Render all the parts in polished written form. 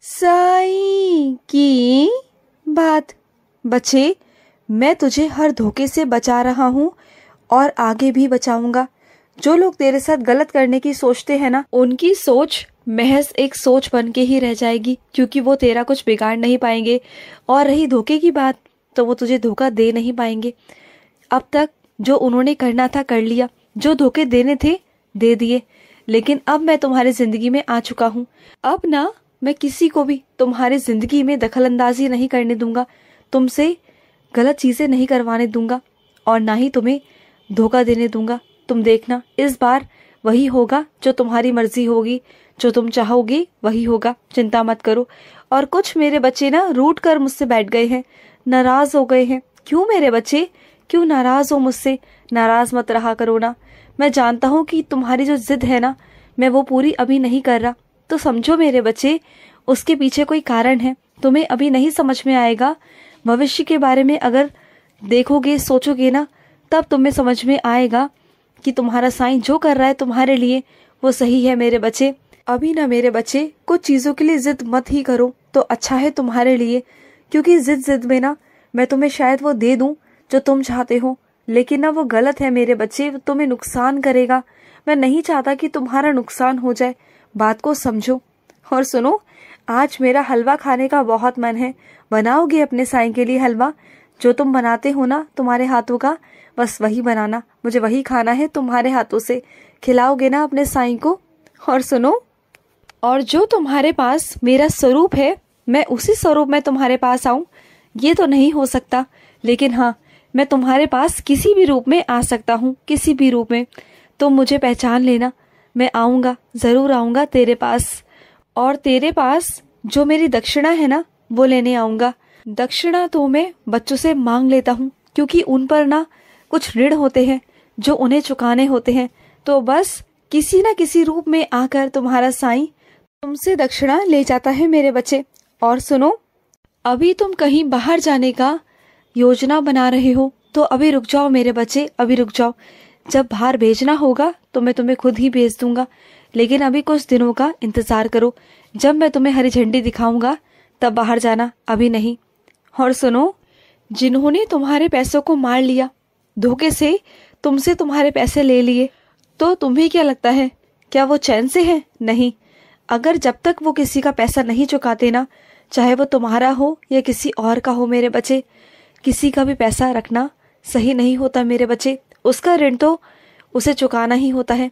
साईं की बात। बच्चे, मैं तुझे हर धोखे से बचा रहा हूँ और आगे भी बचाऊंगा। जो लोग तेरे साथ गलत करने की सोचते हैं ना, उनकी सोच महज एक सोच बन के ही रह जाएगी, क्योंकि वो तेरा कुछ बिगाड़ नहीं पाएंगे। और रही धोखे की बात, तो वो तुझे धोखा दे नहीं पाएंगे। अब तक जो उन्होंने करना था कर लिया, जो धोखे देने थे दे दिए, लेकिन अब मैं तुम्हारी जिंदगी में आ चुका हूँ। अब ना मैं किसी को भी तुम्हारी जिंदगी में दखलंदाजी नहीं करने दूंगा, तुमसे गलत चीजें नहीं करवाने दूंगा और ना ही तुम्हें धोखा देने दूंगा। तुम देखना, इस बार वही होगा जो तुम्हारी मर्जी होगी, जो तुम चाहोगे वही होगा। चिंता मत करो। और कुछ मेरे बच्चे ना रूठ कर मुझसे बैठ गए हैं, नाराज हो गए हैं। क्यों मेरे बच्चे, क्यों नाराज हो मुझसे? नाराज मत रहा करो ना। मैं जानता हूँ कि तुम्हारी जो जिद है ना, मैं वो पूरी अभी नहीं कर रहा। तो समझो मेरे बच्चे, उसके पीछे कोई कारण है। तुम्हें अभी नहीं समझ में आएगा। भविष्य के बारे में अगर देखोगे, सोचोगे ना, तब तुम्हें समझ में आएगा कि तुम्हारा साईं जो कर रहा है तुम्हारे लिए वो सही है मेरे बच्चे। अभी ना मेरे बच्चे, कुछ चीजों के लिए जिद मत ही करो तो अच्छा है तुम्हारे लिए, क्योंकि जिद में ना मैं तुम्हें शायद वो दे दूं जो तुम चाहते हो, लेकिन ना वो गलत है मेरे बच्चे, वो तुम्हें नुकसान करेगा। मैं नहीं चाहता कि तुम्हारा नुकसान हो जाए। बात को समझो। और सुनो, आज मेरा हलवा खाने का बहुत मन है। बनाओगे अपने साईं के लिए हलवा? जो तुम बनाते हो ना तुम्हारे हाथों का, बस वही बनाना। मुझे वही खाना है तुम्हारे हाथों से। खिलाओगे ना अपने साईं को? और सुनो, और जो तुम्हारे पास मेरा स्वरूप है, मैं उसी स्वरूप में तुम्हारे पास आऊं, ये तो नहीं हो सकता, लेकिन हाँ, मैं तुम्हारे पास किसी भी रूप में आ सकता हूँ, किसी भी रूप में। तुम मुझे पहचान लेना। मैं आऊंगा, जरूर आऊंगा तेरे पास। और तेरे पास जो मेरी दक्षिणा है ना, वो लेने आऊंगा। दक्षिणा तो मैं बच्चों से मांग लेता हूँ, क्योंकि उन पर ना कुछ ऋण होते हैं जो उन्हें चुकाने होते हैं। तो बस किसी न किसी रूप में आकर तुम्हारा साईं तुमसे दक्षिणा ले जाता है मेरे बच्चे। और सुनो, अभी तुम कहीं बाहर जाने का योजना बना रहे हो तो अभी रुक जाओ मेरे बच्चे, अभी रुक जाओ। जब बाहर भेजना होगा तो मैं तुम्हें खुद ही भेज दूंगा, लेकिन अभी कुछ दिनों का इंतजार करो। जब मैं तुम्हें हरी झंडी दिखाऊंगा तब बाहर जाना, अभी नहीं। और सुनो, जिन्होंने तुम्हारे पैसों को मार लिया, धोखे से तुमसे तुम्हारे पैसे ले लिए, तो तुम्हें क्या लगता है, क्या वो चैन से है? नहीं। अगर जब तक वो किसी का पैसा नहीं चुकाते ना, चाहे वो तुम्हारा हो या किसी और का हो मेरे बच्चे, किसी का भी पैसा रखना सही नहीं होता मेरे बच्चे। उसका ऋण तो उसे चुकाना ही होता है।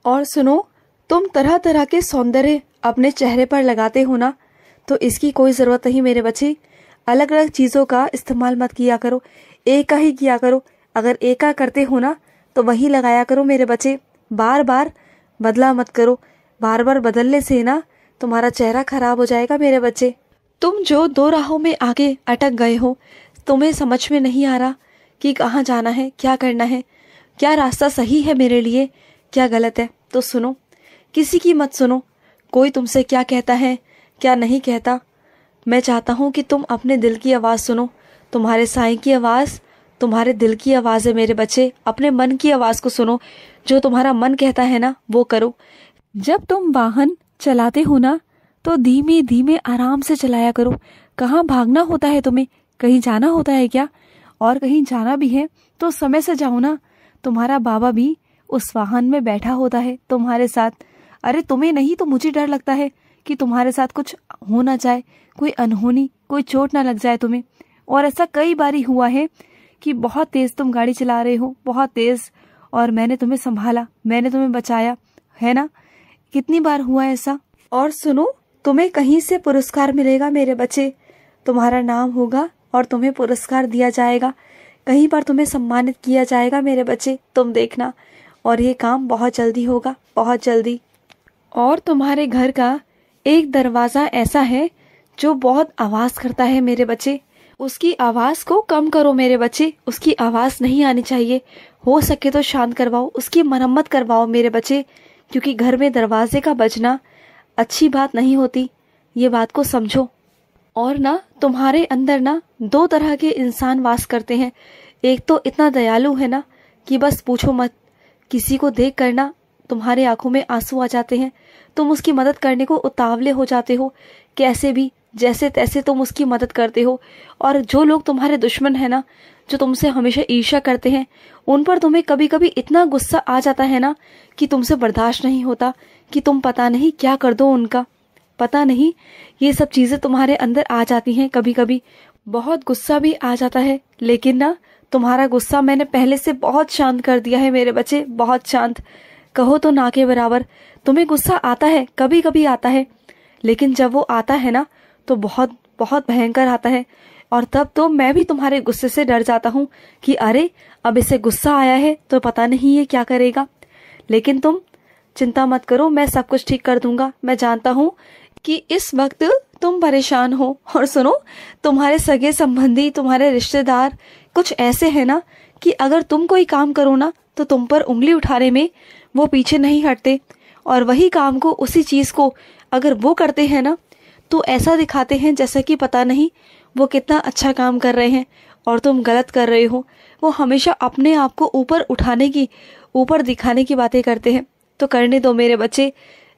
और सुनो, तुम तरह तरह के सौंदर्य अपने चेहरे पर लगाते हो ना, तो इसकी कोई जरूरत नहीं मेरे बच्चे। अलग अलग चीजों का इस्तेमाल मत किया करो, एक का ही किया करो। अगर एक का करते हो ना तो वही लगाया करो मेरे बच्चे। बार बार बदला मत करो। बार बार बदलने से ना तुम्हारा चेहरा खराब हो जाएगा मेरे बच्चे। तुम जो दो राहों में आगे अटक गए हो, तुम्हें समझ में नहीं आ रहा कि कहाँ जाना है, क्या करना है, क्या रास्ता सही है मेरे लिए, क्या गलत है। तो सुनो, किसी की मत सुनो, कोई तुमसे क्या कहता है क्या नहीं कहता। मैं चाहता हूँ कि तुम अपने दिल की आवाज़ सुनो। तुम्हारे साईं की आवाज़ तुम्हारे दिल की आवाज़ है मेरे बच्चे। अपने मन की आवाज़ को सुनो। जो तुम्हारा मन कहता है ना वो करो। जब तुम वाहन चलाते हो ना तो धीमे धीमे आराम से चलाया करो। कहाँ भागना होता है तुम्हें? कहीं जाना होता है क्या? और कहीं जाना भी है तो समय से जाओ ना। तुम्हारा बाबा भी उस वाहन में बैठा होता है तुम्हारे साथ। अरे तुम्हें नहीं तो मुझे डर लगता है कि तुम्हारे साथ कुछ हो ना जाए, कोई अनहोनी, कोई चोट ना लग जाए तुम्हें। और ऐसा कई बारी हुआ है कि बहुत तेज तुम गाड़ी चला रहे हो, बहुत तेज, और मैंने तुम्हें संभाला, मैंने तुम्हें बचाया, है ना? कितनी बार हुआ ऐसा। और सुनो, तुम्हें कहीं से पुरस्कार मिलेगा मेरे बच्चे। तुम्हारा नाम होगा और तुम्हें पुरस्कार दिया जाएगा। कहीं पर तुम्हें सम्मानित किया जाएगा मेरे बच्चे, तुम देखना। और ये काम बहुत जल्दी होगा, बहुत जल्दी। और तुम्हारे घर का एक दरवाजा ऐसा है जो बहुत आवाज करता है मेरे बच्चे। उसकी आवाज को कम करो मेरे बच्चे। उसकी आवाज नहीं आनी चाहिए। हो सके तो शांत करवाओ, उसकी मरम्मत करवाओ मेरे बच्चे, क्योंकि घर में दरवाजे का बजना अच्छी बात नहीं होती। ये बात को समझो। और ना तुम्हारे अंदर ना दो तरह के इंसान वास करते हैं। एक तो इतना दयालु है ना कि बस पूछो मत। किसी को देख कर ना तुम्हारे आंखों में आंसू आ जाते हैं, तुम उसकी मदद करने को उतावले हो जाते हो। कैसे भी जैसे तैसे तुम उसकी मदद करते हो। और जो लोग तुम्हारे दुश्मन है ना, जो तुमसे हमेशा ईर्ष्या करते हैं, उन पर तुम्हें कभी कभी इतना गुस्सा आ जाता है ना कि तुमसे बर्दाश्त नहीं होता कि तुम पता नहीं क्या कर दो उनका। पता नहीं ये सब चीजें तुम्हारे अंदर आ जाती हैं कभी कभी, बहुत गुस्सा भी आ जाता है। लेकिन ना तुम्हारा गुस्सा मैंने पहले से बहुत शांत कर दिया है मेरे बच्चे, बहुत शांत, कहो तो ना के बराबर। तुम्हें गुस्सा आता है, कभी कभी आता है, लेकिन जब वो आता है ना तो बहुत बहुत भयंकर आता है। और तब तो मैं भी तुम्हारे गुस्से से डर जाता हूँ कि अरे अब इसे गुस्सा आया है तो पता नहीं ये क्या करेगा। लेकिन तुम चिंता मत करो, मैं सब कुछ ठीक कर दूंगा। मैं जानता हूँ कि इस वक्त तुम परेशान हो। और सुनो, तुम्हारे सगे संबंधी, तुम्हारे रिश्तेदार कुछ ऐसे हैं ना कि अगर तुम कोई काम करो ना तो तुम पर उंगली उठाने में वो पीछे नहीं हटते। और वही काम को, उसी चीज को अगर वो करते हैं ना तो ऐसा दिखाते हैं जैसा कि पता नहीं वो कितना अच्छा काम कर रहे हैं और तुम गलत कर रहे हो। वो हमेशा अपने आप को ऊपर उठाने की, ऊपर दिखाने की बातें करते हैं। तो करने दो मेरे बच्चे,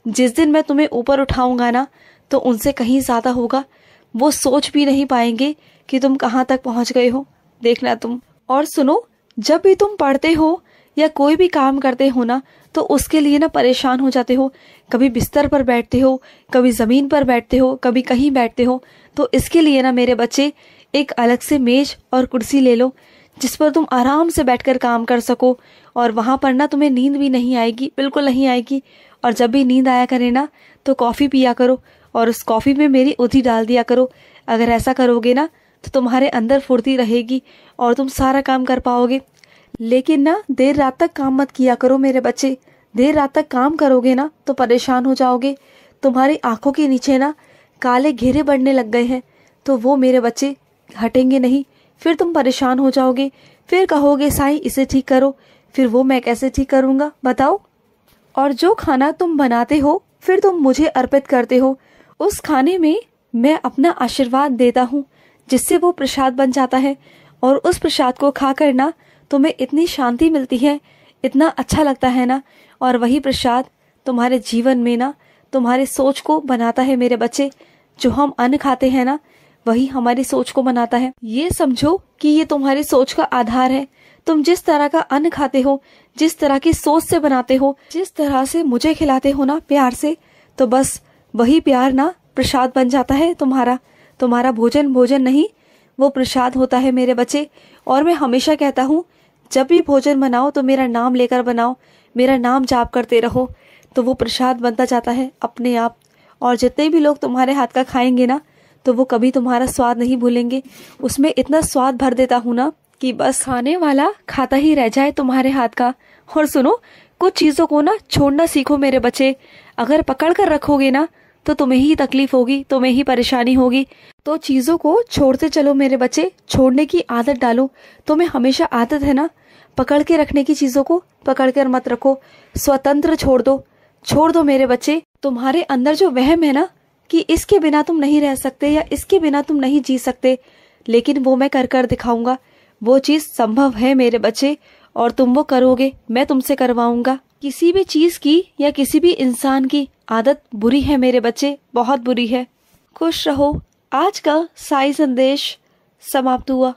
जिस दिन मैं तुम्हें ऊपर उठाऊंगा ना तो उनसे कहीं ज्यादा होगा। वो सोच भी नहीं पाएंगे कि तुम कहाँ तक पहुंच गए हो, देखना तुम। और सुनो, जब भी तुम पढ़ते हो या कोई भी काम करते हो ना तो उसके लिए ना परेशान हो जाते हो। कभी बिस्तर पर बैठते हो, कभी जमीन पर बैठते हो, कभी कहीं बैठते हो। तो इसके लिए ना मेरे बच्चे एक अलग से मेज और कुर्सी ले लो जिस पर तुम आराम से बैठकर काम कर सको। और वहां पर ना तुम्हें नींद भी नहीं आएगी, बिल्कुल नहीं आएगी। और जब भी नींद आया करे ना तो कॉफी पिया करो और उस कॉफी में मेरी उधी डाल दिया करो। अगर ऐसा करोगे ना तो तुम्हारे अंदर फुर्ती रहेगी और तुम सारा काम कर पाओगे। लेकिन ना देर रात तक काम मत किया करो मेरे बच्चे। देर रात तक काम करोगे ना तो परेशान हो जाओगे। तुम्हारी आंखों के नीचे ना काले घेरे बढ़ने लग गए हैं, तो वो मेरे बच्चे हटेंगे नहीं। फिर तुम परेशान हो जाओगे, फिर कहोगे साईं इसे ठीक करो। फिर वो मैं कैसे ठीक करूंगा बताओ। और जो खाना तुम बनाते हो फिर तुम मुझे अर्पित करते हो, उस खाने में मैं अपना आशीर्वाद देता हूँ जिससे वो प्रसाद बन जाता है। और उस प्रसाद को खाकर ना तुम्हें इतनी शांति मिलती है, इतना अच्छा लगता है ना। और वही प्रसाद तुम्हारे जीवन में ना तुम्हारे सोच को बनाता है मेरे बच्चे। जो हम अन्न खाते हैं ना वही हमारी सोच को बनाता है। ये समझो कि ये तुम्हारी सोच का आधार है। तुम जिस तरह का अन्न खाते हो, जिस तरह की सोच से बनाते हो, जिस तरह से मुझे खिलाते हो ना प्यार से, तो बस वही प्यार ना प्रसाद बन जाता है तुम्हारा। तुम्हारा भोजन भोजन नहीं, वो प्रसाद होता है मेरे बच्चे। और मैं हमेशा कहता हूँ जब भी भोजन बनाओ तो मेरा नाम लेकर बनाओ, मेरा नाम जाप करते रहो, तो वो प्रसाद बनता जाता है अपने आप। और जितने भी लोग तुम्हारे हाथ का खाएंगे ना तो वो कभी तुम्हारा स्वाद नहीं भूलेंगे। उसमें इतना स्वाद भर देता हूँ ना कि बस खाने वाला खाता ही रह जाए तुम्हारे हाथ का। और सुनो, कुछ चीजों को ना छोड़ना सीखो मेरे बच्चे। अगर पकड़ कर रखोगे ना तो तुम्हें ही तकलीफ होगी, तुम्हें ही परेशानी होगी। तो चीजों को छोड़ते चलो मेरे बच्चे, छोड़ने की आदत डालो। तुम्हें हमेशा आदत है ना पकड़ के रखने की, चीजों को पकड़ कर मत रखो, स्वतंत्र छोड़ दो। छोड़ दो मेरे बच्चे। तुम्हारे अंदर जो वहम है ना कि इसके बिना तुम नहीं रह सकते या इसके बिना तुम नहीं जी सकते, लेकिन वो मैं कर कर दिखाऊंगा। वो चीज संभव है मेरे बच्चे और तुम वो करोगे, मैं तुमसे करवाऊंगा। किसी भी चीज की या किसी भी इंसान की आदत बुरी है मेरे बच्चे, बहुत बुरी है। खुश रहो। आज का साई संदेश समाप्त हुआ।